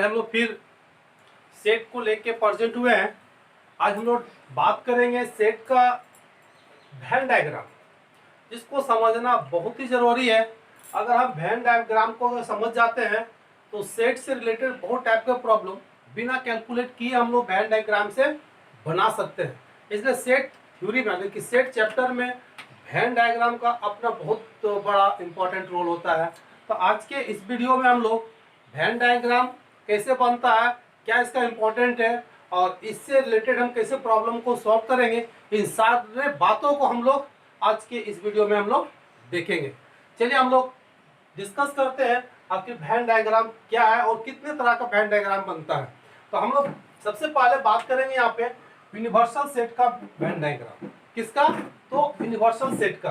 आज हम लोग फिर सेट को लेके प्रेजेंट हुए हैं। आज हम लोग बात करेंगे सेट का वेन डायग्राम, जिसको समझना बहुत ही जरूरी है। अगर हम वेन डायग्राम को अगर समझ जाते हैं तो सेट से रिलेटेड बहुत टाइप के प्रॉब्लम बिना कैलकुलेट किए हम लोग वेन डायग्राम से बना सकते हैं। इसलिए सेट थ्योरी में यानी कि सेट चैप्टर में वेन डायग्राम का अपना बहुत बड़ा इंपॉर्टेंट रोल होता है। तो आज के इस वीडियो में हम लोग वेन डायग्राम कैसे बनता है, क्या इसका इम्पोर्टेंट है और इससे रिलेटेड हम कैसे प्रॉब्लम को सॉल्व करेंगे, इन सारे बातों को हम लोग आज के इस वीडियो में हम लोग देखेंगे। चलिए हम लोग डिस्कस करते हैं आखिर वेन डायग्राम क्या है और कितने तरह का वेन डायग्राम बनता है। तो हम लोग सबसे पहले बात करेंगे यहाँ पे यूनिवर्सल सेट का वेन डायग्राम। किसका? तो यूनिवर्सल सेट का,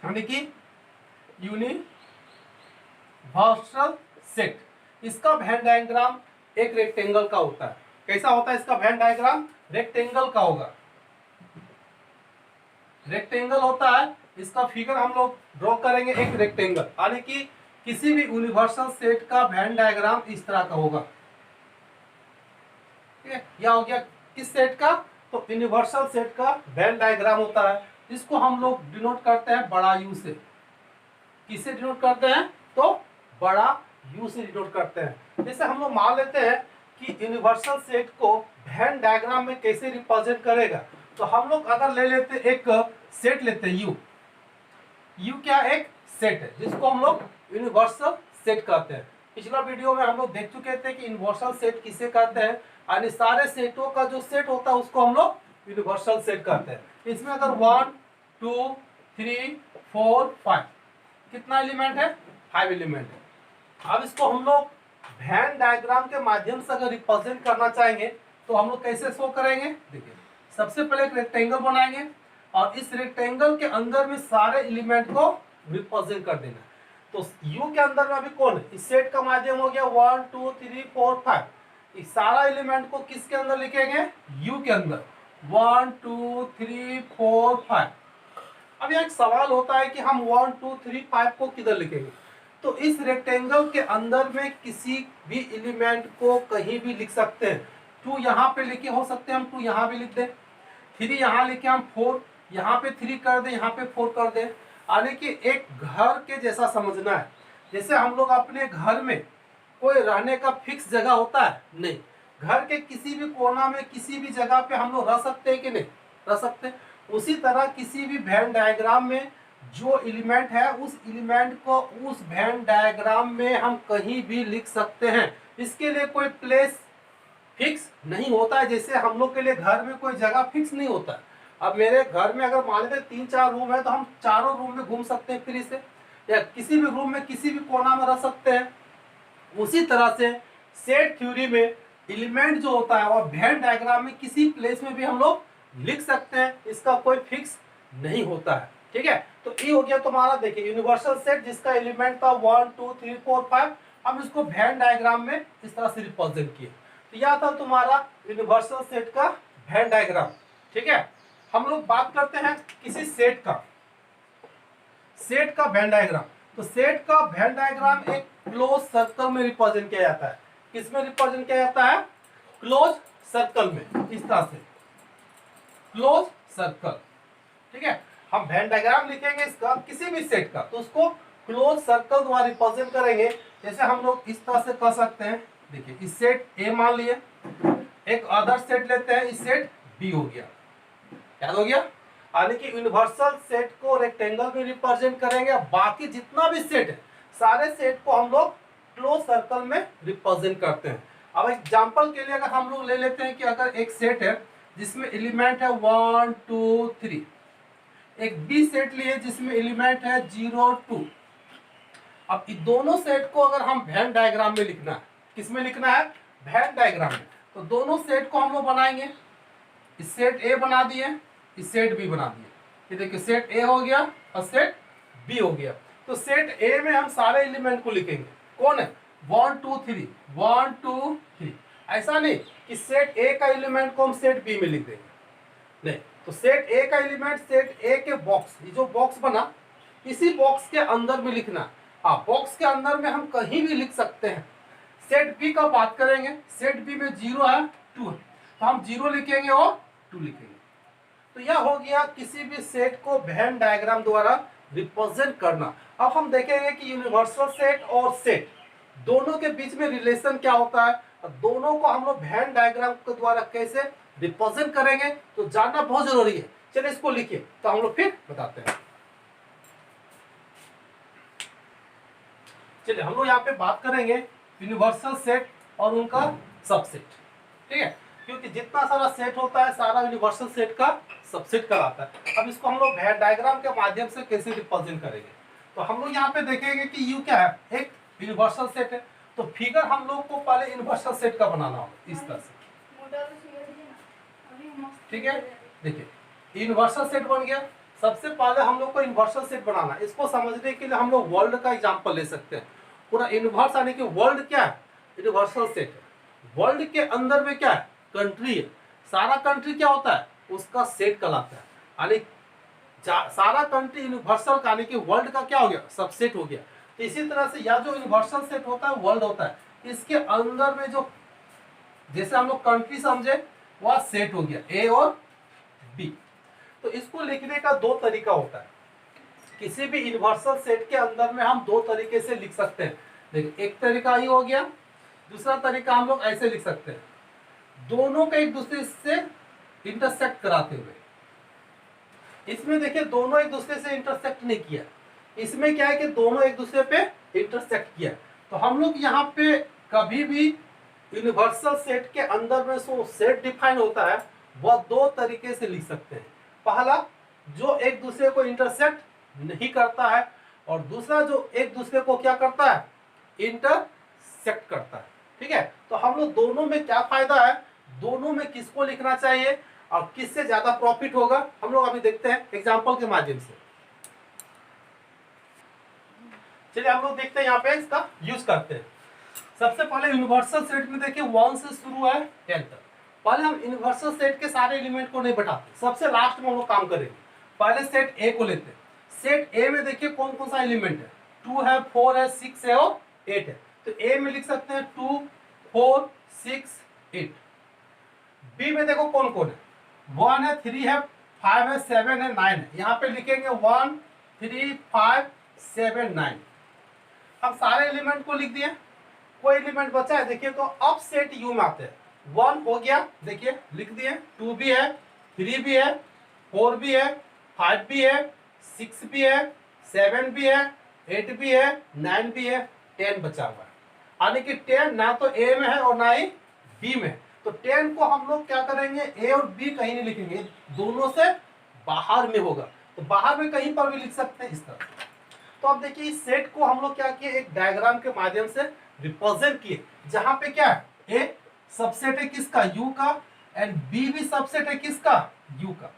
यानी कि यूनिवर्सल सेट। इसका वेन डायग्राम एक रेक्टेंगल का होता है। कैसा होता है इसका वेन डायग्राम? रेक्टेंगल का होगा, रेक्टेंगल होता है। इसका फिगर हम लोग ड्रॉ करेंगे एक रेक्टेंगल, यानी कि किसी भी यूनिवर्सल सेट का वेन डायग्राम इस तरह का होगा। यह हो गया किस सेट का? तो यूनिवर्सल सेट का वेन डायग्राम होता है, जिसको हम लोग डिनोट करते हैं बड़ा यू से। किससे डिनोट करते हैं? तो बड़ा यू से डिनोट करते हैं। जैसे हम लोग मान लेते हैं कि यूनिवर्सल सेट को वेन डायग्राम में कैसे रिप्रेजेंट करेगा। तो हम लोग अगर ले लेते एक सेट लेते हैं यू। यू क्या एक सेट है जिसको हम लोग यूनिवर्सल सेट कहते हैं। पिछला वीडियो में हम लोग देख चुके थे कि यूनिवर्सल सेट किसे कहते हैं, यानी सारे सेटों का जो सेट होता है उसको हम लोग यूनिवर्सल सेट कहते हैं। इसमें अगर 1 2 3 4 5 कितना एलिमेंट है? 5 एलिमेंट है। अब इसको हम लोग वेन डायग्राम के माध्यम से अगर रिप्रेजेंट करना चाहेंगे तो हम लोग कैसे शो करेंगे? देखिए, सबसे पहले एक रेक्टेंगल बनाएंगे और इस रेक्टेंगल के अंदर में सारे एलिमेंट को रिप्रेजेंट कर देना। तो यू के अंदर में अभी कौन है? इस सेट का माध्यम हो गया 1 2 3 4 5। इस सारा एलिमेंट को किसके अंदर लिखेंगे? यू के अंदर 1 2 3 4 5। अब एक सवाल होता है कि हम 1 2 3 5 को किधर लिखेंगे? तो इस रेक्टेंगल के अंदर में किसी भी एलिमेंट को कहीं भी लिख सकते हैं। 2 यहाँ पे लिखे हो सकते हैं, हम 2 यहाँ भी लिख दें, 3 यहाँ लिखे हम 4, यहाँ पे 3 कर दें, यहाँ पे 4 कर दें। यानी कि एक घर के जैसा समझना है। जैसे हम लोग अपने घर में कोई रहने का फिक्स जगह होता है नहीं, घर के किसी भी कोना में किसी भी जगह पे हम लोग रह सकते हैं कि नहीं? रह सकते हैं। उसी तरह किसी भी वेन डायग्राम में जो एलिमेंट है उस एलिमेंट को उस वेन डायग्राम में हम कहीं भी लिख सकते हैं। इसके लिए कोई प्लेस फिक्स नहीं होता है। जैसे हम लोग के लिए घर में कोई जगह फिक्स नहीं होता है। अब मेरे घर में अगर मान लेते 3-4 रूम है तो हम चारों रूम में घूम सकते हैं फ्री से, या किसी भी रूम में किसी भी कोना में रह सकते हैं। उसी तरह से सेट थ्योरी में एलिमेंट जो होता है वह वेन डायग्राम में किसी प्लेस में भी हम लोग लिख सकते हैं, इसका कोई फिक्स नहीं होता है। ठीक है, तो ये हो गया तुम्हारा। देखिए यूनिवर्सल सेट जिसका एलिमेंट था 1 2 3 4 5, हम इसको वेन डायग्राम में इस तरह से रिप्रेजेंट किए। तो यह था तुम्हारा यूनिवर्सल सेट का वेन डायग्राम। ठीक है, हम लोग बात करते हैं किसी सेट का, सेट का वेन डायग्राम। तो सेट का वेन डायग्राम एक क्लोज सर्कल में रिप्रेजेंट किया जाता है। किसमें रिप्रेजेंट किया जाता है? क्लोज सर्कल में, इस तरह से क्लोज सर्कल। ठीक है, हम वेन डायग्राम लिखेंगे इसका किसी भी सेट का तो उसको क्लोज सर्कल द्वारा रिप्रेजेंट करेंगे। जैसे हम लोग इस तरह से कर सकते हैं। देखिए, इस सेट ए मान लिए, एक अदर सेट लेते हैं, इस सेट बी हो गया। याद हो गया? यानी कि यूनिवर्सल सेट को रेक्टेंगल में रिप्रेजेंट करेंगे, बाकी जितना भी सेट है सारे सेट को हम लोग क्लोज सर्कल में रिप्रेजेंट करते हैं। अब एग्जांपल के लिए अगर हम लोग ले लेते हैं कि अगर एक सेट है जिसमें एलिमेंट है 1 2 3, एक बी सेट लिए जिसमें एलिमेंट है 0 2। अब इन दोनों सेट को अगर हम वेन डायग्राम में लिखना है, किसमें लिखना है? वेन डायग्राम में। तो दोनों सेट को हम लोग बनाएंगे। इस सेट ए बना दिए, इस सेट बी बना दिए। ये देखिए, सेट ए हो गया और सेट बी हो गया। तो सेट ए में हम सारे एलिमेंट को लिखेंगे। कौन है? 1 2 3 1 2 3। ऐसा नहीं कि सेट ए का एलिमेंट को हम सेट बी में लिख देंगे, नहीं। तो सेट ए का एलिमेंट सेट ए के बॉक्स, ये जो बॉक्स बना इसी बॉक्स के अंदर में लिखना। हाँ, बॉक्स के अंदर में हम कहीं भी लिख सकते हैं। सेट बी का बात करेंगे, सेट बी में 0 है 2 है, तो हम 0 लिखेंगे और 2 लिखेंगे। तो यह हो गया किसी भी सेट को वेन डायग्राम द्वारा रिप्रेजेंट करना। अब हम देखेंगे कि यूनिवर्सल सेट और सेट दोनों के बीच में रिलेशन क्या होता है, और दोनों को हम लोग वेन डायग्राम के द्वारा कैसे रिप्रेजेंट करेंगे, तो जानना बहुत जरूरी है। चलिए इसको लिखिए, तो हम लोग फिर बताते हैं। चलिए हम लोग यहाँ पे बात करेंगे यूनिवर्सल सेट और उनका सबसेट, ठीक है, क्योंकि जितना सारा सेट होता है सारा यूनिवर्सल सेट का सबसेट कहलाता है। अब इसको हम लोग वेन डायग्राम के माध्यम से कैसे रिप्रेजेंट करेंगे, तो हम लोग यहाँ पे देखेंगे कि यू क्या है, एक यूनिवर्सल सेट है। तो फिगर हम लोग को पहले यूनिवर्सल सेट का बनाना होगा इस तरह से, ठीक है। देखिए यूनिवर्सल सेट बन गया। सबसे पहले हम लोग को यूनिवर्सल सेट बनाना है। इसको समझने के लिए हम लोग वर्ल्ड का एग्जांपल ले सकते हैं। पूरा यूनिवर्स यानी कि वर्ल्ड क्या है, यूनिवर्सल सेट है। वर्ल्ड के अंदर में क्या है, कंट्री है। सारा कंट्री क्या होता है, उसका सेट कहलाता है। यानी सारा कंट्री यूनिवर्सल यानी कि वर्ल्ड का क्या हो गया, सबसेट हो गया। तो इसी तरह से यह जो यूनिवर्सल सेट होता है वर्ल्ड होता है, इसके अंदर में जो जैसे हम लोग कंट्री समझे वह सेट हो गया ए और बी। तो इसको लिखने का दो तरीका होता है। किसी भी यूनिवर्सल सेट के अंदर में हम दो तरीके से लिख सकते हैं। देखिए एक तरीका ये हो गया, दूसरा तरीका हम लोग ऐसे लिख सकते हैं, दोनों का एक दूसरे से इंटरसेक्ट कराते हुए। इसमें देखिए दोनों एक दूसरे से इंटरसेक्ट नहीं किया, इसमें क्या है कि दोनों एक दूसरे पे इंटरसेक्ट किया। तो हम लोग यहाँ पे कभी भी यूनिवर्सल सेट के अंदर में जो सेट डिफाइन होता है वह दो तरीके से लिख सकते हैं। पहला जो एक दूसरे को इंटरसेक्ट नहीं करता है, और दूसरा जो एक दूसरे को क्या करता है, इंटरसेक्ट करता है, ठीक है। तो हम लोग दोनों में क्या फायदा है, दोनों में किसको लिखना चाहिए और किससे ज्यादा प्रॉफिट होगा, हम लोग अभी देखते हैं एग्जांपल के माध्यम से। चलिए हम लोग देखते हैं यहाँ पे इसका यूज करते हैं। सबसे पहले यूनिवर्सल सेट में देखिए 1 से शुरू है 10 तक। पहले हम यूनिवर्सल सेट के सारे एलिमेंट को नहीं बैठाते, सबसे लास्ट में हम लोग काम करेंगे। पहले सेट ए को लेते हैं। सेट ए में देखिए कौन कौन सा एलिमेंट है, 2 है, 4 है, 6 है और 8 है। तो ए में लिख सकते हैं 2, 4, 6, 8। बी में देखो कौन कौन है, 1 है, 3 है, 5 है, 7 है, 9 है। यहाँ पे लिखेंगे 1, 3, 5, 7, 9। हम सारे एलिमेंट को लिख दिए, कोई एलिमेंट बचा है देखिए, तो अब सेट यू में आते हैं। 1 हो गया, देखिए लिख दिए, 2 भी है, 3 भी है, 4 भी है, 5 भी है, 6 भी है, 7 भी है, 8 भी है, 9 भी है, 10 बचा हुआ है। यानी कि 10 ना तो ए में है और ना ही बी में। तो 10 को हम लोग क्या करेंगे, ए और बी कहीं नहीं लिखेंगे, दोनों से बाहर में होगा। तो बाहर में कहीं पर भी लिख सकते हैं इस तरह। तो अब देखिए इस सेट को हम लोग क्या किए, एक डायग्राम के माध्यम से रिप्रेजेंट किए, जहां पे क्या है, ए सबसेट है किसका, यू का, एंड बी भी सबसेट है किसका, यू का।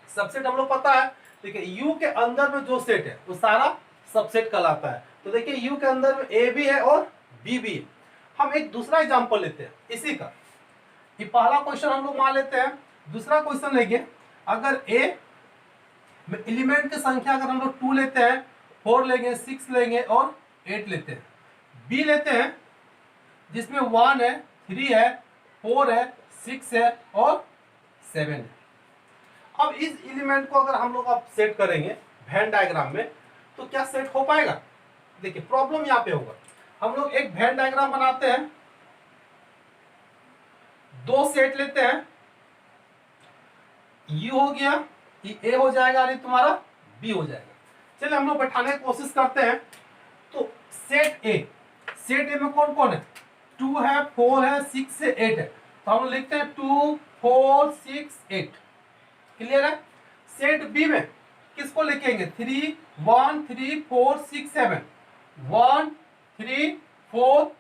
सबसेट हम लोग पता है, देखिए यू के अंदर में जो सेट है वो सारा सबसेट कहलाता है। तो देखिए यू के अंदर में ए भी है और बी भी है। हम एक दूसरा एग्जांपल लेते हैं इसी का। ये पहला क्वेश्चन हम लोग मान लेते हैं, दूसरा क्वेश्चन लेंगे। अगर ए में एलिमेंट की संख्या अगर हम लोग 2 लेते हैं, 4 लेंगे, 6 लेंगे और 8 लेते हैं। बी लेते हैं जिसमें 1 है, 3 है, 4 है, 6 है और 7 है। अब इस एलिमेंट को अगर हम लोग अब सेट करेंगे वेन डायग्राम में, तो क्या सेट हो पाएगा। देखिए प्रॉब्लम यहाँ पे होगा, हम लोग एक वेन डायग्राम बनाते हैं, 2 सेट लेते हैं, यू हो गया, ये ए हो जाएगा और ये तुम्हारा बी हो जाएगा। चलिए हम लोग बैठाने की कोशिश करते हैं। तो सेट ए में कौन कौन है, 2 है, 4 है, 6 है, 8 है। तो हम लिखते हैं 2, 4, 6, 8। क्लियर है। सेट बी में किसको लिखेंगे, 3, 1, 3, 4, 6, 7, 1, 3, 4,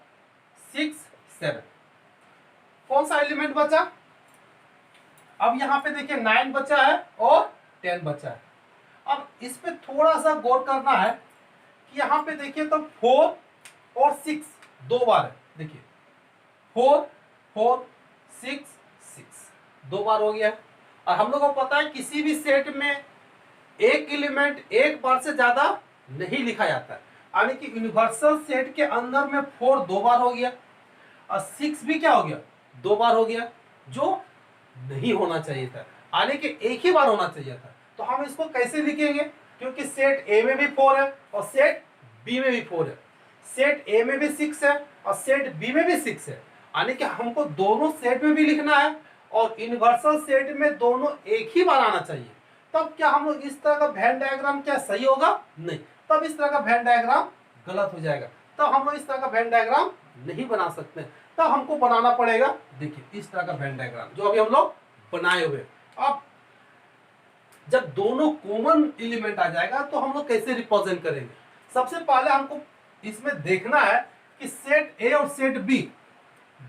6, 7। कौन सा एलिमेंट बचा, अब यहाँ पे देखिए 9 बचा है और 10 बचा है। अब इस पे थोड़ा सा गौर करना है कि यहाँ पे देखिए तो 4 और 6 2 बार है। देखिए 4, 4, 6, 6 2 बार हो गया है। और हम लोग को पता है किसी भी सेट में एक एलिमेंट एक बार से ज्यादा नहीं लिखा जाता है। यानी कि यूनिवर्सल सेट के अंदर में 4 2 बार हो गया और 6 भी क्या हो गया, 2 बार हो गया, जो नहीं होना चाहिए था, यानी कि एक ही बार होना चाहिए था। तो हम इसको कैसे लिखेंगे, क्योंकि सेट ए में भी 4 है और सेट बी में भी 4 है, सेट ए में भी 6 है और सेट बी में भी 6 है, यानी कि हमको दोनों सेट में भी लिखना है और यूनिवर्सल सेट में दोनों एक ही बार आना चाहिए। तब क्या हम लोग इस तरह का वेन डायग्राम क्या सही होगा, नहीं, तब इस तरह का वेन डायग्राम गलत हो जाएगा, तब हम लोग इस तरह का वेन डायग्राम नहीं बना सकते। तब हमको बनाना पड़ेगा, देखिए इस तरह का वेन डायग्राम जो अभी हम लोग बनाए हुए। अब जब दोनों कॉमन एलिमेंट आ जाएगा तो हम लोग कैसे रिप्रेजेंट करेंगे। सबसे पहले हमको इसमें देखना है कि सेट ए और सेट बी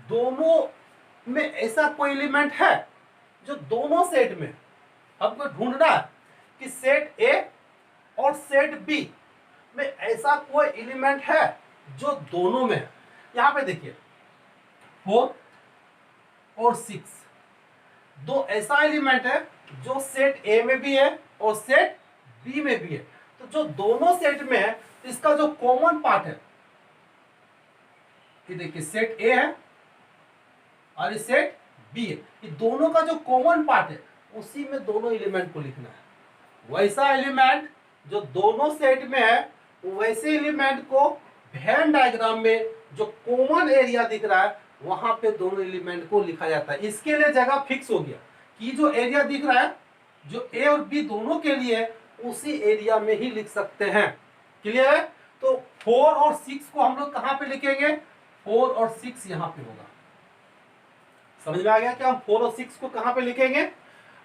दोनों में ऐसा कोई एलिमेंट है जो दोनों सेट में, हमको ढूंढना है कि सेट ए और सेट बी में ऐसा कोई एलिमेंट है जो दोनों में है। यहां पे देखिए 4 और 6 दो ऐसा एलिमेंट है जो सेट ए में भी है और सेट बी में भी है। तो जो दोनों सेट में है इसका जो कॉमन पार्ट है, ये देखिए सेट ए है और ये सेट बी है, ये दोनों का जो कॉमन पार्ट है उसी में दोनों एलिमेंट को लिखना है। वैसा एलिमेंट जो दोनों सेट में है वैसे एलिमेंट को वेन डायग्राम में जो कॉमन एरिया दिख रहा है वहां पे दोनों एलिमेंट को लिखा जाता है। इसके लिए जगह फिक्स हो गया कि जो एरिया दिख रहा है जो ए और बी दोनों के लिए उसी एरिया में ही लिख सकते हैं। क्लियर है। तो 4 और 6 को हम लोग कहां पे लिखेंगे, 4 और 6 यहां पे होगा। समझ में आ गया कि हम 4 और 6 को कहां पे लिखेंगे।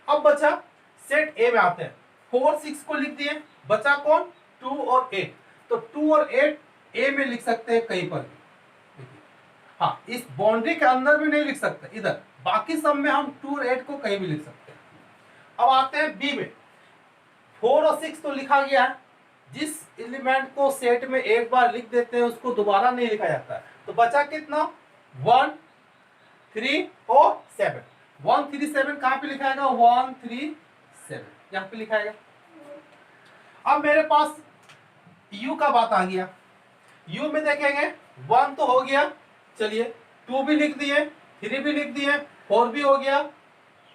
अब बचा सेट ए में आते हैं, 4 6 को लिख दिए, बचा कौन, 2 और 8। तो 2 और 8 ए में लिख सकते हैं कहीं पर भी, हाँ इस बाउंड्री के अंदर भी नहीं लिख सकते इधर, बाकी सब में हम 2 और 8 को कहीं भी लिख सकते हैं। अब आते हैं बी में, 4 और 6 तो लिखा गया है, जिस एलिमेंट को सेट में एक बार लिख देते हैं उसको दोबारा नहीं लिखा जाता है। तो बचा कितना, 1 3 और 7। 1 3 7 कहां पे लिखाएगा, 1 3 7 यहां पे लिखाएगा। अब मेरे पास u का बात आ गया, u में देखेंगे 1 तो हो गया, चलिए 2 भी लिख दिए, 3 भी लिख दिए, 4 भी हो गया,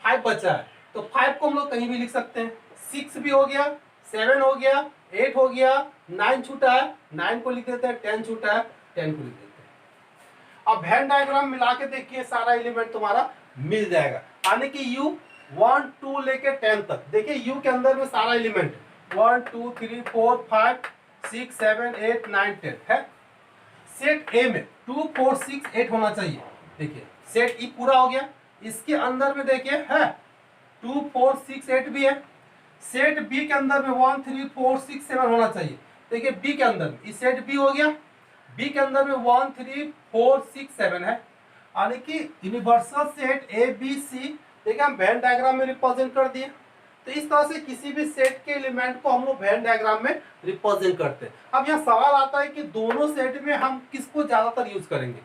5 बचा है। तो 5 को हम लोग कहीं भी लिख सकते हैं, 6 भी हो गया, 7 हो गया, 8 हो गया, 9 छूटा है, 9 को लिख देते हैं, 10 छूटा है, 10 को लिख देते हैं। अब वेन डायग्राम मिला के देखिए सारा एलिमेंट तुम्हारा मिल जाएगा, यानी कि u 1 2 लेके 10 तक। देखिए u के अंदर में सारा एलिमेंट 1 2 3 4 5 6 7 8 9 10 है। सेट ए में 2 4 6 8 होना चाहिए। देखिए सेट ई पूरा हो गया, इसके अंदर में देखिए है 2 4 6 8 भी है। सेट बी के अंदर में 1 3 4 6 7 होना चाहिए। देखिए बी के अंदर में इस सेट बी हो गया, बी के अंदर में 1 3 4 6 7 है, यानी कि universal set A B C. देखिए हम वेन डायग्राम में रिप्रेजेंट कर दिए। तो इस तरह से किसी भी सेट के एलिमेंट को हम लोग वेन डायग्राम में रिप्रेजेंट करते हैं। अब यहाँ सवाल आता है कि दोनों सेट में हम किसको ज्यादातर यूज करेंगे।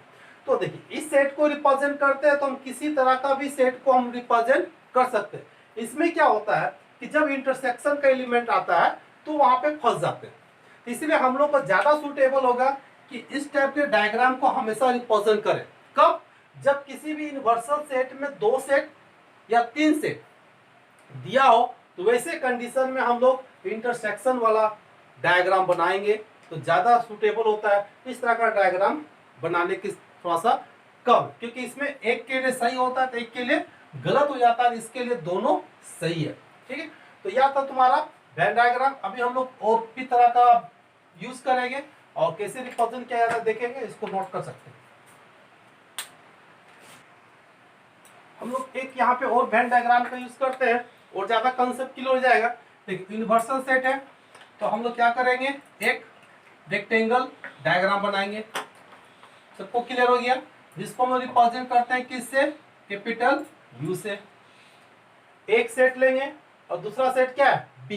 तो देखिए इस सेट को रिप्रेजेंट करते हैं तो हम किसी तरह का भी सेट को हम रिप्रेजेंट कर सकते हैं। इसमें क्या होता है कि जब इंटरसेक्शन का एलिमेंट आता है तो वहां पे फंस जाते हैं, इसलिए हम लोग को ज्यादा सुटेबल होगा कि इस टाइप के डायग्राम को हमेशा रिप्रेजेंट करें। कब, जब किसी भी यूनिवर्सल सेट में 2 सेट या 3 सेट दिया हो तो वैसे कंडीशन में हम लोग इंटरसेक्शन वाला डायग्राम बनाएंगे तो ज्यादा सुटेबल होता है। इस तरह का डायग्राम बनाने की थोड़ा सा कम, क्योंकि इसमें एक के लिए सही होता है तो एक के लिए गलत हो जाता है, इसके लिए दोनों सही है। ठीक है, तो यह था तुम्हारा वेन डायग्राम। अभी हम लोग और भी तरह का यूज करेंगे और कैसे रिप्रेजेंट किया जाता है देखेंगे, इसको नोट कर सकते हैं। हम लोग एक यहाँ पे और वेन डायग्राम का यूज करते हैं और ज्यादा कंसेप्ट क्लियर हो जाएगा। देखिए यूनिवर्सल सेट है तो हम लोग क्या करेंगे, एक रेक्टेंगल डायग्राम बनाएंगे। सबको क्लियर हो गया, जिसको हम लोग रिप्रेजेंट करते हैं किससे, कैपिटल यू से। एक सेट लेंगे और दूसरा सेट क्या है, बी।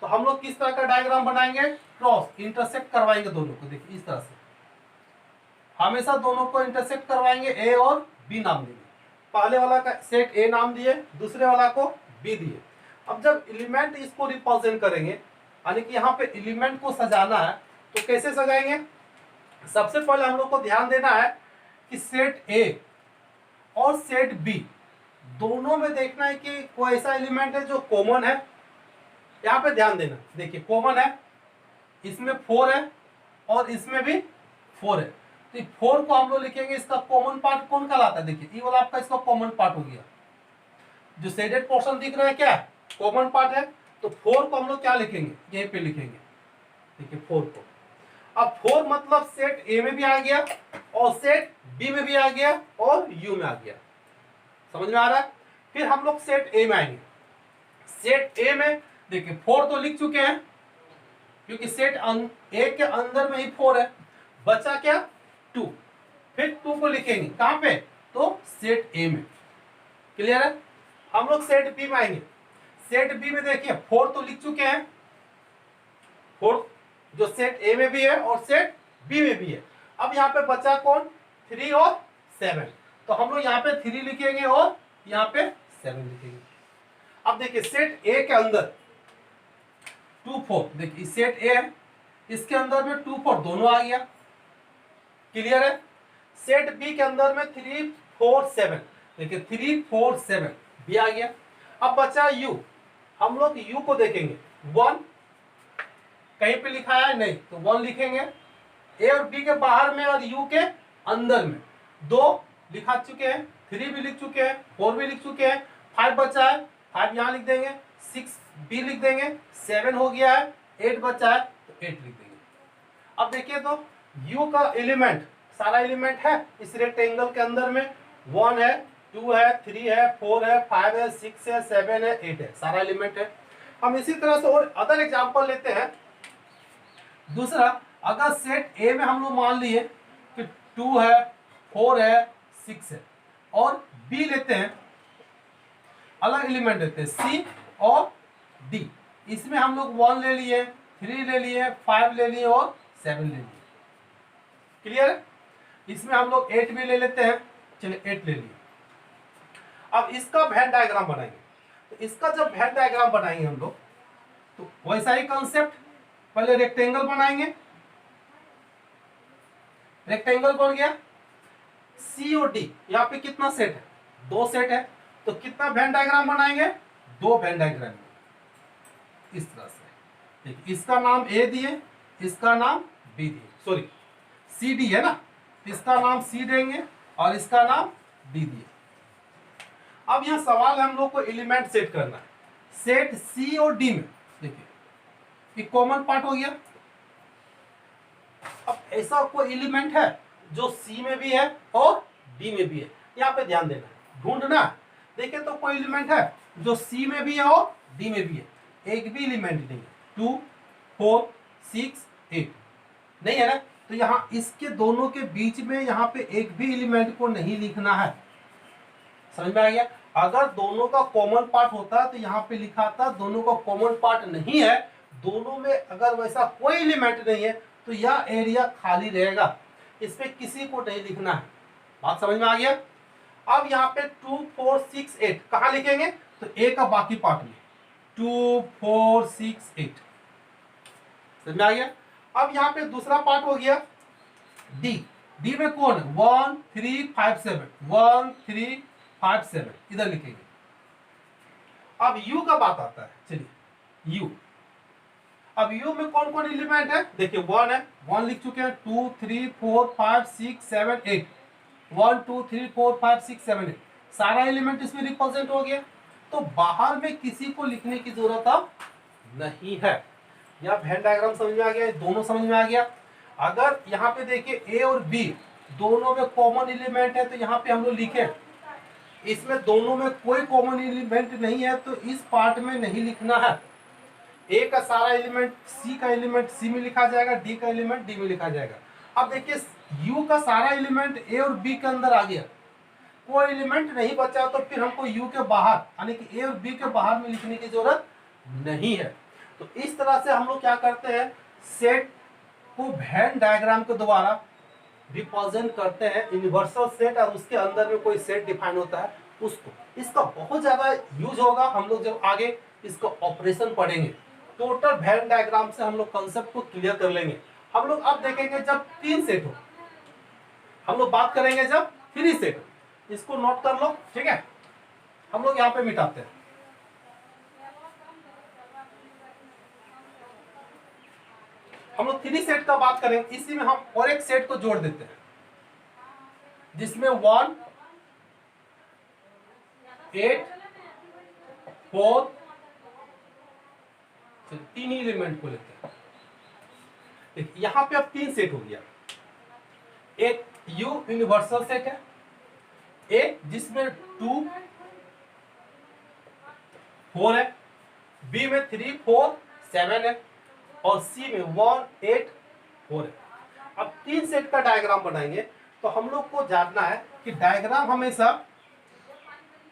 तो हम लोग किस तरह का डायग्राम बनाएंगे, क्रॉस इंटरसेक्ट करवाएंगे दोनों को। देखिए इस तरह से हमेशा दोनों को इंटरसेक्ट करवाएंगे, ए और बी नाम देंगे। पहले वाला का सेट ए नाम दिए, दूसरे वाला को बी दिए। अब जब एलिमेंट इसको रिप्रेजेंट करेंगे, यानी कि यहाँ पे एलिमेंट को सजाना है, तो कैसे सजाएंगे? सबसे पहले हम लोग को ध्यान देना है कि सेट ए और सेट बी दोनों में देखना है कि कोई ऐसा एलिमेंट है जो कॉमन है। यहाँ पे ध्यान देना, देखिए कॉमन है, इसमें 4 है और इसमें भी 4 है। तो 4 को हम लोग लिखेंगे, इसका कॉमन पार्ट कौन कहलाता है? देखिए ये वाला आपका इसका कॉमन पार्ट हो गया। जो शेडेड पोर्शन दिख रहा है क्या है? कॉमन पार्ट है। तो 4 को हम लोग क्या लिखेंगे? यहीं पे लिखेंगे। देखिए 4 को, अब 4 मतलब सेट ए में भी आ गया और सेट बी में भी आ गया और यू में आ गया। समझ में आ रहा है? फिर हम लोग सेट ए में आएंगे। सेट ए में देखिए 4 तो लिख चुके हैं क्योंकि सेट ए के अंदर में ही 4 है, बचा क्या? 2। फिर 2 को लिखेंगे कहां पे? तो सेट ए में। क्लियर है? हम लोग सेट बी में आएंगे। सेट बी में देखिए 4 तो लिख चुके हैं, 4 जो सेट ए में भी है और सेट बी में भी है। अब यहाँ पे बचा कौन? 3 और 7। तो हम लोग यहाँ पे 3 लिखेंगे और यहाँ पे 7 लिखेंगे। अब देखिए सेट ए के अंदर 2 4, देखिए सेट ए है, इसके अंदर में 2 4 दोनों आ गया। क्लियर है? सेट बी के अंदर में 3 4 7, देखिए 3 4 7 भी आ गया। अब बचा यू, हम लोग यू को देखेंगे 1 कहीं पे लिखा है नहीं, तो 1 लिखेंगे। ए और बी के बाहर में और यू के अंदर में 2 लिखा चुके हैं, 3 भी लिख चुके हैं, 4 भी लिख चुके हैं, 5 बचा है, 5 यहाँ लिख देंगे, 6 बी लिख देंगे, 7 हो गया है, 8 बचा है तो 8 लिख देंगे। अब देखिए तो यू का एलिमेंट, सारा एलिमेंट है इस रेक्टेंगल के अंदर में। 1 है, 2 है, 3 है, 4 है, 5 है, 6 है, 7 है, 8 है, सारा एलिमेंट है। हम इसी तरह से और अदर एग्जांपल लेते हैं। दूसरा, अगर सेट ए में हम लोग मान लिए कि 2 है, 4 है, 6 है, और बी लेते हैं, अलग एलिमेंट लेते हैं सी और डी। इसमें हम लोग 1 ले लिए, 3 ले लिए, 5 ले लिए और 7 ले लिए। क्लियर है? इसमें हम लोग 8 भी ले लेते हैं, चलिए 8 ले लिए। अब इसका वेन डायग्राम बनाएंगे। तो इसका जब वेन डायग्राम बनाएंगे हम लोग, तो वैसा ही कॉन्सेप्ट, पहले रेक्टेंगल बनाएंगे। रेक्टेंगल बन गया, सी और डी, यहाँ पे कितना सेट है? 2 सेट है। तो कितना वेन डायग्राम बनाएंगे? 2 वेन डायग्राम, इस तरह से। देखिए इसका नाम ए दिए, इसका नाम बी दिए, सॉरी सी डी है ना, इसका नाम सी देंगे और इसका नाम डी दिए। अब यह सवाल हम लोग को एलिमेंट सेट करना है। सेट सी और डी में देखिए ये कॉमन पार्ट हो गया। अब ऐसा कोई एलिमेंट है जो सी में भी है और डी में भी है, यहाँ पे ध्यान देना है, ढूंढना। देखिए तो कोई एलिमेंट है जो सी में भी है और डी में भी है? एक भी एलिमेंट नहीं है। 2 4 6 8 नहीं है ना। तो यहाँ इसके दोनों के बीच में यहाँ पे एक भी एलिमेंट को नहीं लिखना है। समझ में आ गया? अगर दोनों का कॉमन पार्ट होता तो यहाँ पे लिखा था, दोनों का कॉमन पार्ट नहीं है, दोनों में अगर वैसा कोई एलिमेंट नहीं है तो यह एरिया खाली रहेगा, इसमें किसी को नहीं लिखना है। बात समझ में आ गया? अब यहाँ पे 2 4 6 8 कहाँ लिखेंगे? तो ए का बाकी पार्ट में 2 4 6 8। समझ में आ गया? अब यहाँ पे दूसरा पार्ट हो गया डी। डी में कौन है? 1 3 5 7, 1 3 5 7 इधर लिखेंगे। अब यू का बात आता है, चलिए यू। अब यू में कौन कौन एलिमेंट है? देखिए 1 है, 1 लिख चुके हैं, 2 3 4 5 6 7 8, 1 2 3 4 5 6 7 8, सारा एलिमेंट इसमें रिप्रेजेंट हो गया। तो बाहर में किसी को लिखने की जरूरत अब नहीं है। यह वेन डायग्राम समझ में आ गया, दोनों समझ में आ गया। अगर यहाँ पे देखिए ए और बी दोनों में कॉमन एलिमेंट है तो यहाँ पे हम लोग लिखे, इसमें दोनों में कोई कॉमन एलिमेंट नहीं है तो इस पार्ट में नहीं लिखना है। ए का सारा एलिमेंट सी का एलिमेंट सी में लिखा जाएगा, डी का एलिमेंट डी में लिखा जाएगा। अब देखिए यू का सारा एलिमेंट ए और बी के अंदर आ गया, कोई एलिमेंट नहीं बचा, तो फिर हमको यू के बाहर यानी कि ए और बी के बाहर में लिखने की जरूरत नहीं है। तो इस तरह से हम लोग क्या करते हैं, सेट को वेन डायग्राम के द्वारा रिप्रेजेंट करते हैं, यूनिवर्सल सेट, और उसके अंदर में कोई सेट डिफाइन होता है उसको। इसका बहुत ज्यादा यूज होगा हम लोग जब आगे इसका ऑपरेशन पढ़ेंगे। टोटल वेन डायग्राम से हम लोग कंसेप्ट को क्लियर कर लेंगे। हम लोग अब देखेंगे जब 3 सेट हो, हम लोग बात करेंगे जब 3 सेट हो। इसको नोट कर लो, ठीक है। हम लोग यहाँ पे मिटाते हैं। हम लोग 3 सेट का बात करेंगे, इसी में हम और एक सेट को जोड़ देते हैं जिसमें 1 8 4 तीन ही एलिमेंट को लेते हैं। देखिए यहां पे अब 3 सेट हो गया। एक U यूनिवर्सल सेट है, एक जिसमें 2 4 है, B में 3 4 7 है और C में 1 8 4 है। अब 3 सेट का डायग्राम बनाएंगे तो हम लोग को जानना है कि डायग्राम हमेशा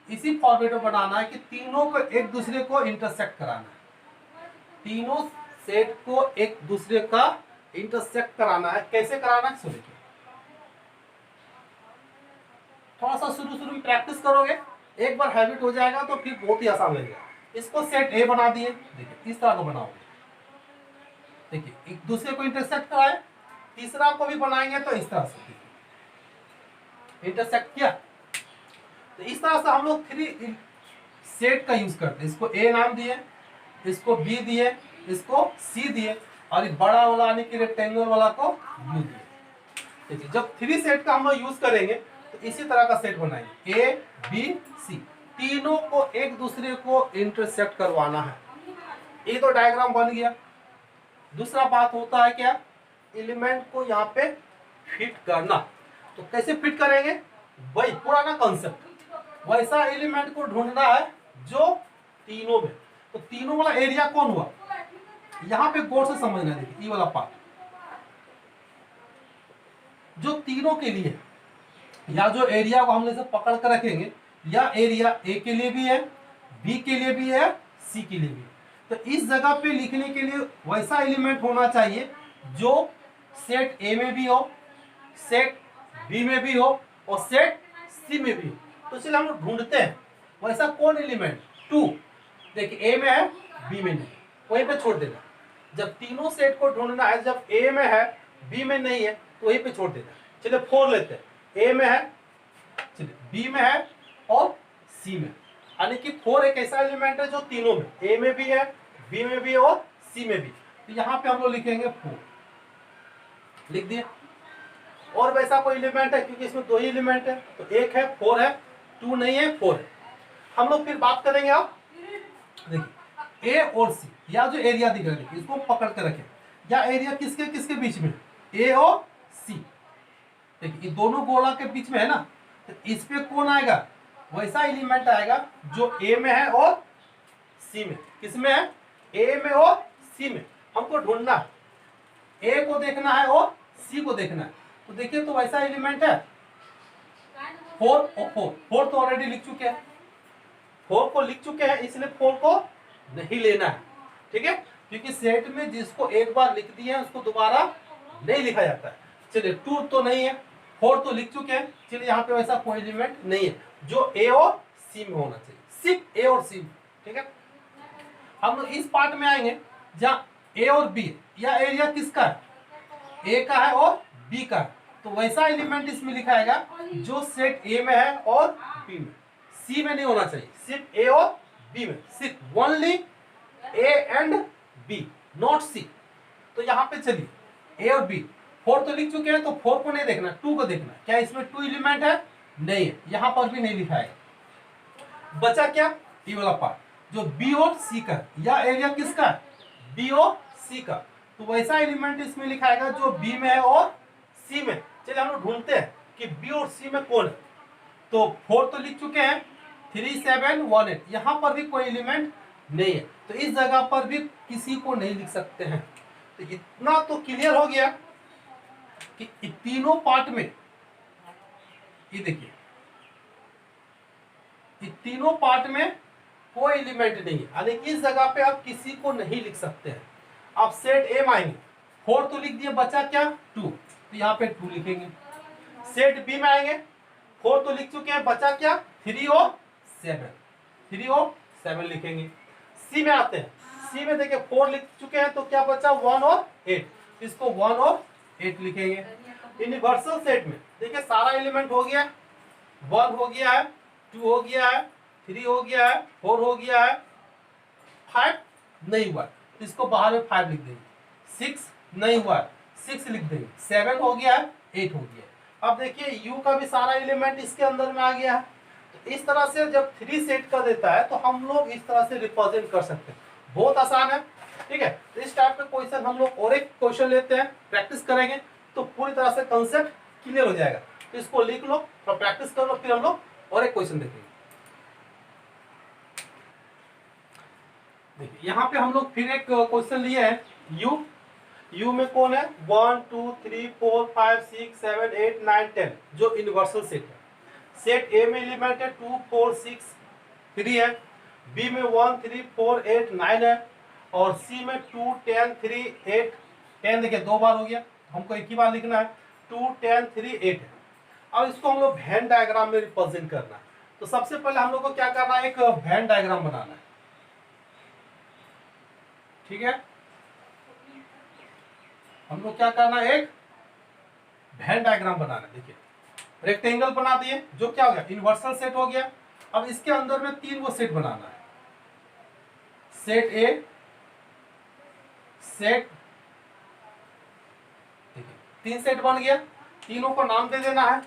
इसी फॉर्मेट में बनाना है कि तीनों को एक दूसरे को इंटरसेक्ट कराना है। तीनों सेट को एक दूसरे का इंटरसेक्ट कराना है। कैसे कराना है सुनिए। थोड़ा सा शुरू में प्रैक्टिस करोगे, एक बार हैबिट हो जाएगा तो फिर बहुत ही आसान लगेगा। इसको सेट ए बना दिए, देखिए इस तरह को बनाओगे, देखिए एक दूसरे को इंटरसेक्ट कराए। तीसरा को भी बनाएंगे तो इस तरह से इंटरसेक्ट किया। तो इस तरह से हम लोग 3 सेट का यूज करते हैं। इसको ए नाम दिए, इसको बी दिए, इसको सी दिए और इस बड़ा वाला यानी कि रेक्टेंगल वाला को यू दिए। देखिए जब 3 सेट का हम लोग यूज करेंगे तो इसी तरह का सेट बनाएंगे, ए बी सी, तीनों को एक दूसरे को इंटरसेक्ट करवाना है। ये तो डायग्राम बन गया। दूसरा बात होता है क्या, एलिमेंट को यहाँ पे फिट करना। तो कैसे फिट करेंगे, वही पुराना कॉन्सेप्ट, वैसा एलिमेंट को ढूंढना है जो तीनों में। तो तीनों वाला एरिया कौन हुआ, यहां पे गौर से समझना है। देखिए ये वाला पार्ट जो तीनों के लिए, या जो एरिया को हम लोग पकड़ कर रखेंगे, या एरिया ए के लिए भी है, बी के लिए भी है, सी के लिए भी है। तो इस जगह पे लिखने के लिए वैसा एलिमेंट होना चाहिए जो सेट ए में भी हो, सेट बी में भी हो और सेट सी में भी हो। तो चलिए हम लोग ढूंढते हैं वैसा कौन एलिमेंट। 2 देखिए ए में है, बी में नहीं, वहीं पे छोड़ देना। जब तीनों सेट को ढूंढना है, जब ए में है बी में नहीं है तो वहीं पे छोड़ देना। चलिए 4 लेते हैं, ए में है, चलिए बी में है और सी में, यानी कि 4 एक ऐसा एलिमेंट है जो तीनों में, ए में भी है, बी में भी है और सी में भी। तो यहाँ पे हम लोग लिखेंगे 4, लिख दिए। और वैसा कोई एलिमेंट है, क्योंकि इसमें 2 ही एलिमेंट है, तो एक है 4 है, 2 नहीं है 4 है। हम लोग फिर बात करेंगे। आप देखिए ए और सी, या जो एरिया दिख रहा है इसको पकड़ कर रखें, या एरिया किसके किसके बीच में, ए और सी। देखिए ये दोनों गोला के बीच में है ना, तो इस पे कौन आएगा, वैसा एलिमेंट आएगा जो ए में है और सी में। किसमें है, ए में और सी में। हमको ढूंढना है, ए को देखना है और सी को देखना है। तो देखिए तो वैसा एलिमेंट है 4 और 4 तो ऑलरेडी लिख चुके हैं, 4 को लिख चुके हैं, इसलिए 4 को नहीं लेना है, ठीक है। क्योंकि सेट में जिसको एक बार लिख दिए हैं उसको दोबारा नहीं लिखा जाता है। चलिए 2 तो नहीं है, 4 तो लिख चुके हैं। चलिए यहाँ पे वैसा कोई एलिमेंट नहीं है जो ए और सी में होना चाहिए, सिर्फ ए और सी में, ठीक है। हम लोग इस पार्ट में आएंगे जहाँ ए और बी, या एरिया किसका है, ए का है और बी का है। तो वैसा एलिमेंट इसमें लिखाएगा जो सेट ए में है और बी में, सी में नहीं होना चाहिए, सिर्फ ए और बी में, सिर्फ only A and B, not C. तो यहाँ पे चलिए ए और बी, 4 तो लिख चुके हैं तो 4 को नहीं देखना, 2 को देखना। क्या इसमें 2 एलिमेंट है, नहीं है, यहाँ पर भी नहीं लिखा है। बचा क्या, ये वाला पार्ट जो बी और सी का, या एरिया किसका, बी और सी का। तो वैसा एलिमेंट इसमें लिखाएगा जो बी में है और सी में। चलिए हम लोग ढूंढते हैं कि बी और सी में कौन है। तो 4 तो लिख चुके हैं, 3 7 1 8, यहाँ पर भी कोई एलिमेंट नहीं है, तो इस जगह पर भी किसी को नहीं लिख सकते हैं। तो इतना तो क्लियर हो गया कि तीनों पार्ट में, ये देखिए तीनों पार्ट में कोई एलिमेंट नहीं है, यानी कि इस जगह पे आप किसी को नहीं लिख सकते हैं। आप सेट ए में आएंगे, 4 तो लिख दिए, बचा क्या 2, तो यहाँ पे 2 लिखेंगे। सेट बी में आएंगे, 4 तो लिख चुके हैं, बचा क्या 3 और 7, 3 और 7 लिखेंगे। सी में आते हैं, सी में देखिए 4 लिख चुके हैं तो क्या बचा 1 और 8, इसको 1 और 8 लिखेंगे। यूनिवर्सल सेट में देखिए सारा एलिमेंट हो गया, 1 हो गया है, 2 हो गया है, 3 हो गया है, 4 हो गया है, 5 नहीं हुआ, इसको बाहर में 5 लिख देंगे, 6 नहीं हुआ, 6 लिख देंगे, 7 हो गया है, 8 हो गया है। अब देखिए u का भी सारा एलिमेंट इसके अंदर में आ गया है। तो इस तरह से जब 3 सेट का देता है तो हम लोग इस तरह से रिप्रेजेंट कर सकते हैं, बहुत आसान है। ठीक है, तो इस टाइप का क्वेश्चन हम लोग और एक क्वेश्चन लेते हैं, प्रैक्टिस करेंगे तो पूरी तरह से कंसेप्ट क्लियर हो जाएगा। तो इसको लिख लो और प्रैक्टिस कर लो, फिर हम लोग और एक क्वेश्चन देखेंगे। देखिए यहाँ पे हम लोग फिर एक क्वेश्चन लिए हैं, यू में कौन है, 1 2 3 4 5 6 7 8 9 10 जो यूनिवर्सल सेट है। सेट ए में एलिमेंट है 2 4 6 3 है, बी में 1 3 4 8 9 है, और सी में 2 10 3 8 10 देखिए 2 बार हो गया, हमको एक ही बार लिखना है, 2 10 3 8 है। अब इसको हम लोग वेन डायग्राम में रिप्रेजेंट करना है। तो सबसे पहले हम लोग को क्या करना है, एक वेन डायग्राम बनाना है। ठीक है, हम लोग क्या करना है, एक वेन डायग्राम बनाना है। देखिए रेक्टेंगल बना दिए, जो क्या हो गया, यूनिवर्सल सेट हो गया। अब इसके अंदर में 3 वो सेट बनाना है, सेट ए, सेट, देखिए 3 सेट बन गया, तीनों को नाम दे देना है।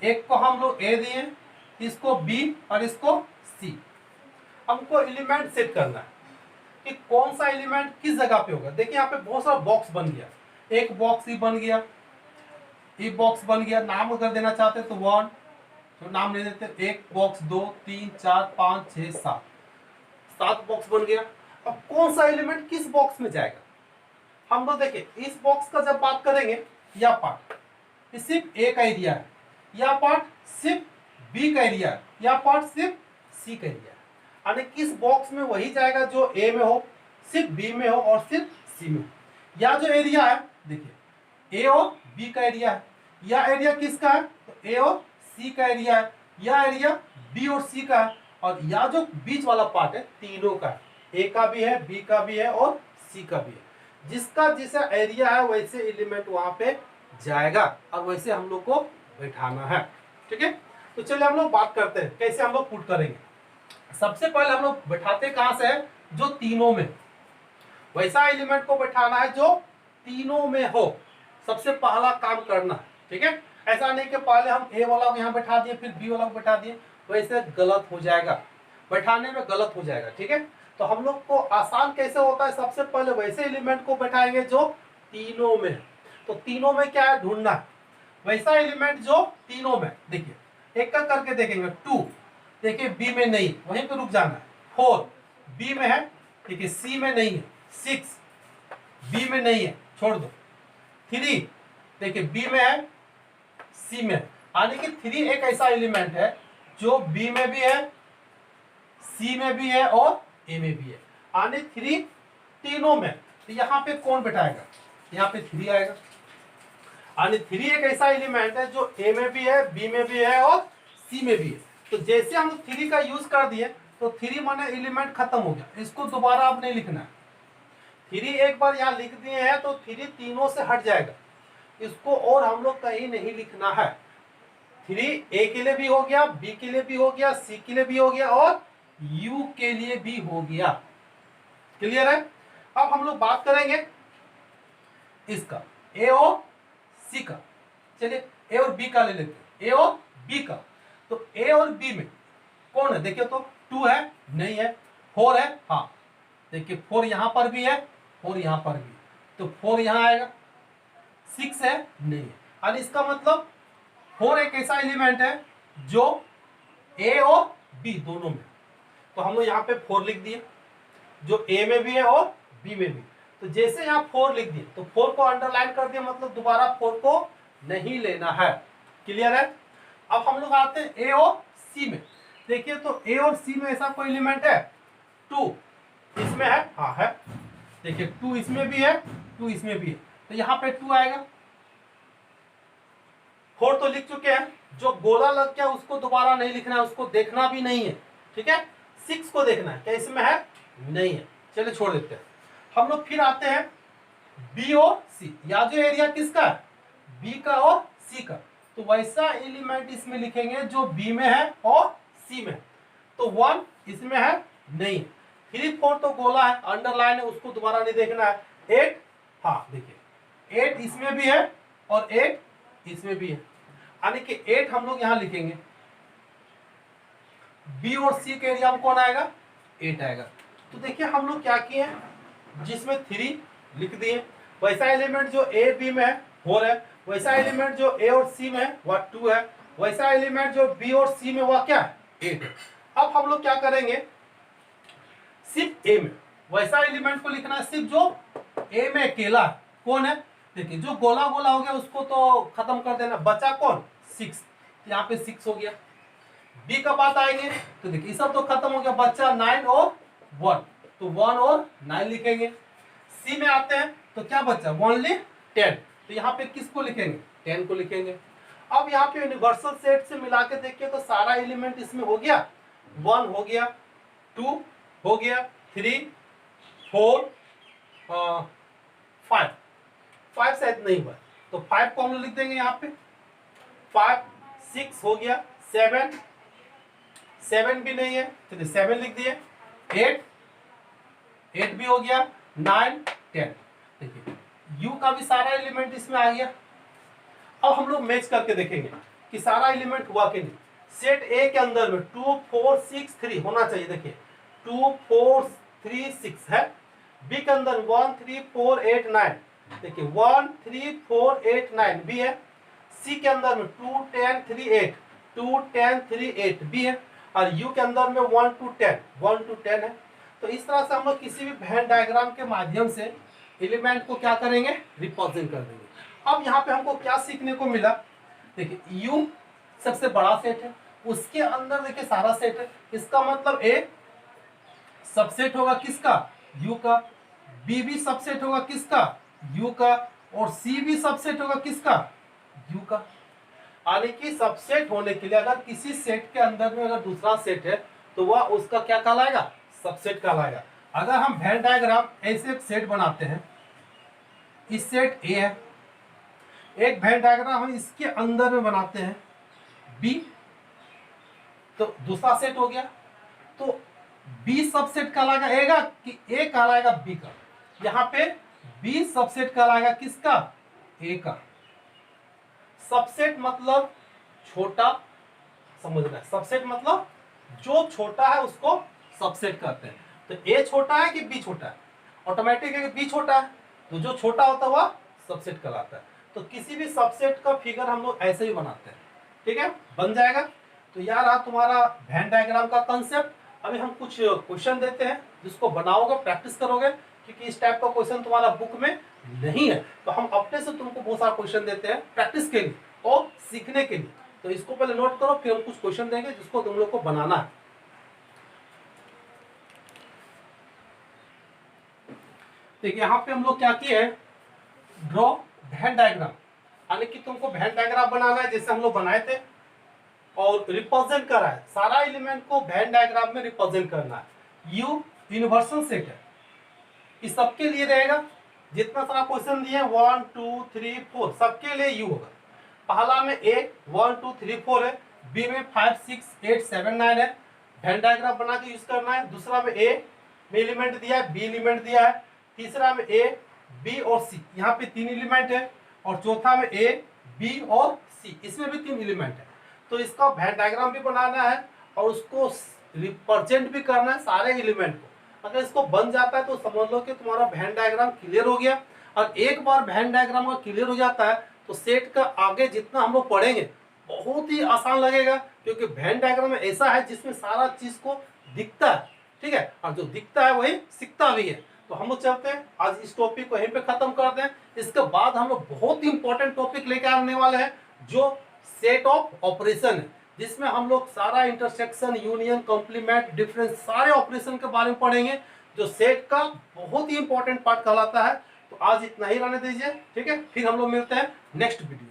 एक को हम लोग ए दिए, इसको बी और इसको सी। हमको एलिमेंट सेट करना है कि कौन सा एलिमेंट किस जगह पे होगा। देखिए यहाँ पे बहुत सारा बॉक्स बन गया, एक बॉक्स ही बन गया, ये बॉक्स बन गया। नाम अगर देना चाहते तो 1 तो नाम ले देते, एक बॉक्स 2 3 4 5 6 7, 7 बॉक्स बन गया। अब कौन सा एलिमेंट किस बॉक्स में जाएगा, हम लोग देखिए इस बॉक्स का जब बात करेंगे, यह पार्ट ये सिर्फ ए का एरिया है, यह पार्ट सिर्फ बी का एरिया है, यह पार्ट सिर्फ सी का एरिया है। यानी किस बॉक्स में वही जाएगा जो ए में हो, सिर्फ बी में हो और सिर्फ सी में हो। यह जो एरिया है देखिए ए और बी का एरिया है, यह एरिया किसका है, तो ए और सी का एरिया है, यह एरिया बी और सी का है, और यह जो बीच वाला पार्ट है तीनों का है, ए का भी है, बी का भी है और सी का भी है। जिसका जैसा एरिया है वैसे एलिमेंट वहां पे जाएगा और वैसे हम लोग को बैठाना है। ठीक है, तो चलिए हम लोग बात करते हैं कैसे हम लोग पुट करेंगे। सबसे पहले हम लोग बैठाते कहां से है, जो तीनों में, वैसा एलिमेंट को बैठाना है जो तीनों में हो, सबसे पहला काम करना है। ठीक है, ऐसा नहीं कि पहले हम ए वाला को यहाँ बैठा दिए फिर बी वाला को बैठा दिए, वैसे गलत हो जाएगा, बैठाने में गलत हो जाएगा। ठीक है, तो हम लोग को आसान कैसे होता है, सबसे पहले वैसे एलिमेंट को बैठाएंगे जो तीनों में है। तो तीनों में क्या है, ढूंढना है वैसा एलिमेंट जो तीनों में। देखिए एक का करके देखेंगे, 2 देखिए बी में नहीं, वहीं पे रुक जाना है, 4 बी में है, देखिए सी में नहीं है, 6 बी में नहीं है, छोड़ दो, 3 देखिए बी में है, सी में, यानी कि 3 एक ऐसा एलिमेंट है जो बी में भी है, सी में भी है और ए में भी है, यानी 3 तीनों में। तो यहाँ पे कौन बैठाएगा, यहाँ पे 3 आएगा, यानी 3 एक ऐसा एलिमेंट है जो ए में भी है, बी में भी है और सी में भी है। तो जैसे हम 3 का यूज कर दिए तो 3 माने एलिमेंट खत्म हो गया, इसको दोबारा अब नहीं लिखना है। 3 एक बार यहाँ लिख दिए हैं तो 3 तीनों से हट जाएगा, इसको और हम लोग कहीं नहीं लिखना है। 3 ए के लिए भी हो गया, बी के लिए भी हो गया, सी के लिए भी हो गया और यू के लिए भी हो गया। क्लियर है। अब हम लोग बात करेंगे इसका, ए और सी का। चलिए ए और बी का ले लेते हैं, ए और बी का। तो ए और बी में कौन है, देखिए तो 2 है, नहीं है, 4 है, हाँ देखिए 4 यहां पर भी है, 4 यहां पर भी है, तो 4 यहां आएगा, 6 है, नहीं है। और इसका मतलब 4 एक ऐसा एलिमेंट है जो ए और बी दोनों में। तो हम लोग यहाँ पे 4 लिख दिए, जो ए में भी है और बी में भी। तो जैसे यहाँ 4 लिख दिए तो 4 को अंडरलाइन कर दिया, मतलब दोबारा 4 को नहीं लेना है। क्लियर है। अब हम लोग आते हैं ए और सी में। देखिए तो ए और सी में ऐसा कोई एलिमेंट है, 2 इसमें है, हाँ है, देखिए 2 इसमें भी है, 2 इसमें भी है, तो यहाँ पे 2 आएगा। 4 तो लिख चुके हैं, जो गोला लग गया उसको दोबारा नहीं लिखना है, उसको देखना भी नहीं है। ठीक है, 6 को देखना है, क्या इसमें है, नहीं है, चलिए छोड़ देते हैं। हम लोग फिर आते हैं बी और सी, या जो एरिया किसका है, बी का और सी का, तो वैसा एलिमेंट इसमें लिखेंगे जो बी में है और सी में है। तो 1 इसमें है नहीं, 3 4 तो गोला है, अंडरलाइन है, उसको दोबारा नहीं देखना है। 8, हाँ देखिए 8 इसमें भी है और 8 इसमें भी है, यानी कि 8 हम लोग यहां लिखेंगे। बी और सी के एरिया में कौन आएगा, 8 आएगा। तो देखिए हम लोग क्या किए हैं, जिसमें 3 लिख दिए, वैसा एलिमेंट जो ए बी में है 4 है, वैसा एलिमेंट जो ए और सी में है वह 2 है, वैसा एलिमेंट जो बी और सी में वह क्या है, 8 है। अब हम लोग क्या करेंगे, सिर्फ ए में वैसा एलिमेंट को लिखना है, सिर्फ जो ए में अकेला है। कौन है, देखिए जो गोला गोला हो गया उसको तो खत्म कर देना, बचा कौन, 6, यहाँ पे 6 हो गया। बी का बात आएंगे तो देखिए सब तो खत्म हो गया, बच्चा 9 और 1, तो 1 और 9 लिखेंगे। सी में आते हैं तो क्या बचा, ओनली 10, तो यहाँ पे किसको लिखेंगे, 10 को लिखेंगे। अब यहाँ पे यूनिवर्सल सेट से मिला के देखिए तो सारा एलिमेंट इसमें हो गया, 1 हो गया, 2 हो गया, 3 4 5 शायद नहीं हुआ, तो 5 को हम लोग लिख देंगे यहाँ पे, 5 6 हो गया, 7 भी नहीं है तो 7 लिख दिए, 8 भी हो गया, 9 10। देखिए यू का भी सारा एलिमेंट इसमें आ गया। अब हम लोग मैच करके देखेंगे कि सारा एलिमेंट हुआ कि नहीं। सेट ए के अंदर में 2 4 6 3 होना चाहिए, देखिए 2 4 3 6 है। बी के अंदर 1 3 4 8 9, देखिए 1 3 4 8 9 भी है। सी के अंदर में 2 10 3 8, 2 10 3 8 भी है, और यू के अंदर में 1 to 10 है। तो इस तरह से हम लोग किसी भी वेन डायग्राम के माध्यम से एलिमेंट को क्या करेंगे, रिप्रेजेंट कर देंगे। अब यहाँ पे हमको क्या सीखने को मिला, देखिए यू सबसे बड़ा सेट है, उसके अंदर देखिए सारा सेट है, इसका मतलब ए सबसेट होगा किसका, यू का, बी भी सबसेट होगा किसका, यू का, और सी भी सबसेट होगा किसका, यू का। यानी कि सबसेट होने के लिए अगर किसी सेट के अंदर में अगर दूसरा सेट है तो वह उसका क्या कहलाएगा, सबसेट कहलाएगा। अगर हम वेन डायग्राम ऐसे एक सेट बनाते हैं, इस सेट ए है, एक वेन डायग्राम हम इसके अंदर में बनाते हैं बी, तो दूसरा सेट हो गया, तो बी सबसेट कहलाएगा ए का कि ए कहलाएगा बी का। यहाँ पे बी सबसेट कहलाएगा किसका, ए का। सबसेट मतलब छोटा, समझना है, सबसेट मतलब जो छोटा है उसको सबसेट कहते हैं। तो ए छोटा है कि बी छोटा है, ऑटोमेटिक है कि बी छोटा है, तो जो छोटा होता है वह सबसेट कहलाता है। तो किसी भी सबसेट का फिगर हम लोग ऐसे ही बनाते हैं, ठीक है, बन जाएगा। तो यार रहा तुम्हारा वेन डायग्राम का कंसेप्ट। अभी हम कुछ क्वेश्चन देते हैं जिसको बनाओगे, प्रैक्टिस करोगे, क्योंकि इस टाइप का क्वेश्चन तुम्हारा बुक में नहीं है, तो हम अपने से तुमको बहुत सारा क्वेश्चन देते हैं प्रैक्टिस के लिए और सीखने के लिए। तो इसको पहले नोट करो, फिर हम कुछ क्वेश्चन देंगे जिसको तुम लोग को बनाना है। देखिए यहाँ पे हम लोग क्या किए हैं, ड्रॉ वेन डायग्राम, यानी कि तुमको वेन डायग्राम बनाना है जैसे हम लोग बनाए थे, और रिप्रेजेंट करा है, सारा एलिमेंट को वेन डायग्राम में रिप्रेजेंट करना है। यू यूनिवर्सल सेट है, इस सबके लिए रहेगा, जितना सारा क्वेश्चन दिए 1 2 3 4 सबके लिए यू होगा। पहला में ए 1 2 3 4 है, बी में 5 6 8 7 9 है, वेन डायग्राम बना के यूज करना है। दूसरा में ए में एलिमेंट दिया है, बी एलिमेंट दिया है, तीसरा में ए बी और सी, यहाँ पे 3 एलिमेंट है, और चौथा में ए बी और सी, इसमें भी 3 एलिमेंट है। तो इसका वेन डायग्राम भी बनाना है और उसको रिप्रेजेंट भी करना है सारे एलिमेंट को। अगर इसको बन जाता है तो समझ लो कि तुम्हारा वेन डायग्राम क्लियर हो गया। और एक बार वेन डायग्राम का क्लियर हो जाता है तो सेट का आगे जितना हम लोग पढ़ेंगे बहुत ही आसान लगेगा, क्योंकि वेन डायग्राम ऐसा है जिसमें सारा चीज को दिखता है, ठीक है, और जो दिखता है वही सीखता भी है। तो हम लोग चलते हैं, आज इस टॉपिक को यहीं पे खत्म कर दें। इसके बाद हम लोग बहुत ही इंपॉर्टेंट टॉपिक लेकर आने वाले हैं जो सेट ऑफ ऑपरेशन है, जिसमें हम लोग सारा इंटरसेक्शन, यूनियन, कॉम्प्लीमेंट, डिफरेंस, सारे ऑपरेशन के बारे में पढ़ेंगे, जो सेट का बहुत ही इंपॉर्टेंट पार्ट कहलाता है। तो आज इतना ही रहने दीजिए, ठीक है, फिर हम लोग मिलते हैं नेक्स्ट वीडियो।